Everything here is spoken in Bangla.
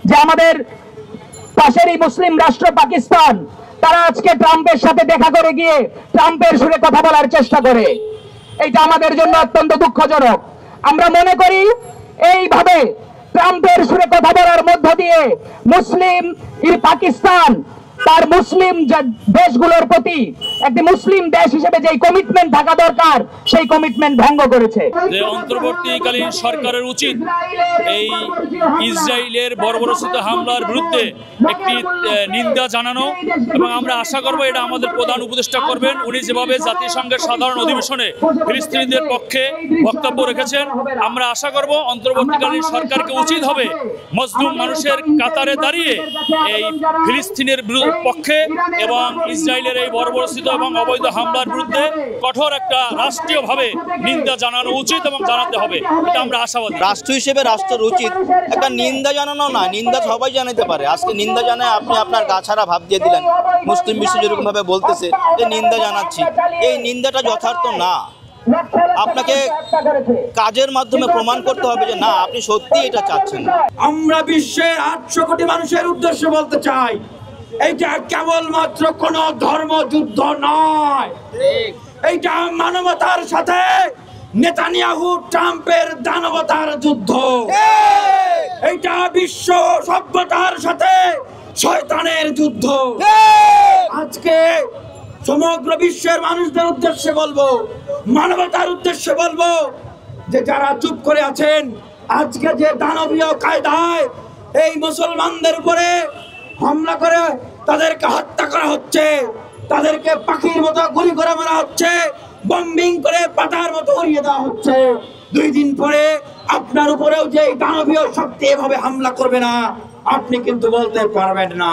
যে আমাদের পাশেরই মুসলিম রাষ্ট্র পাকিস্তান, তারা আজকে ট্রাম্পের সাথে দেখা করে গিয়ে ট্রাম্পের সুরে কথা বলার চেষ্টা করে। এটা আমাদের জন্য অত্যন্ত দুঃখজনক। আমরা মনে করি এইভাবে ট্রাম্পের সুরে কথা বলার মধ্য দিয়ে মুসলিম পাকিস্তান তার মুসলিম দেশগুলোর প্রতি একটি মুসলিম দেশ হিসেবে যে কমিটমেন্ট থাকা দরকার সেই কমিটমেন্ট ভঙ্গ করেছে। যে অন্তর্বর্তীকালীন সরকারের উচিত এই ইসরায়েলের বর্বরোচিত হামলার বিরুদ্ধে একটি নিন্দা জানানো, এবং আমরা আশা করব এটা আমাদের প্রধান উপদেষ্টা করবেন। উনি যেভাবে জাতিসংঘের সাধারণ অধিবেশনে ফিলিস্তিনিদের পক্ষে বক্তব্য রেখেছেন, আমরা আশা করব অন্তর্বর্তীকালীন সরকারকে উচিত হবে মজলুম মানুষের কাতারে দাঁড়িয়ে এই ফিলিস্তিনের পক্ষে এবং ইসরায়েলের এই বর্বরোচিত এবং অবৈধ হামলার বিরুদ্ধে কঠোর একটা রাষ্ট্রীয়ভাবে নিন্দা জানানো উচিত এবং জানাতে হবে, এটা আমরা আশাবাদী। রাষ্ট্র হিসেবে রাষ্ট্রের উচিত একটা নিন্দা জানানো না, নিন্দা সবাই জানাতে পারে। আজকে নিন্দা জানায় আপনি আপনার গা ছাড়া ভাব দিয়ে দিলেন। মুসলিম বিশ্ব যেরকম ভাবে বলতেছে যে নিন্দা জানাচ্ছি, এই নিন্দাটা যথার্থ না। আপনাকে কাজের মাধ্যমে প্রমাণ করতে হবে যে না, আপনি সত্যি এটা চাচ্ছেন। আমরা বিশ্বের 800 কোটি মানুষের উদ্দেশ্যে বলতে চাই, এইটা কেবলমাত্র কোন ধর্মযুদ্ধ নয়, এইটা মানবতার সাথে নেতানিয়াহু ট্রাম্পের দানবতার যুদ্ধ। এইটা বিশ্ব সভ্যতার সাথে শয়তানের যুদ্ধ। আজকে সমগ্র বিশ্বের মানুষদের উদ্দেশ্যে বলবো, মানবতার উদ্দেশ্যে বলবো যে যারা চুপ করে আছেন, আজকে যে দানবীয় কায়দায় এই মুসলমানদের উপরে হামলা করে তাদেরকে হত্যা করা হচ্ছে, তাদেরকে পাখির মতো গুলি করে মারা হচ্ছে, বম্বিং করে পাতার মতো উড়িয়ে দেওয়া হচ্ছে, 2 দিন পরে আপনার উপরেও যে দানবীয় শক্তি এভাবে হামলা করবে না, আপনি কিন্তু বলতে পারবেন না।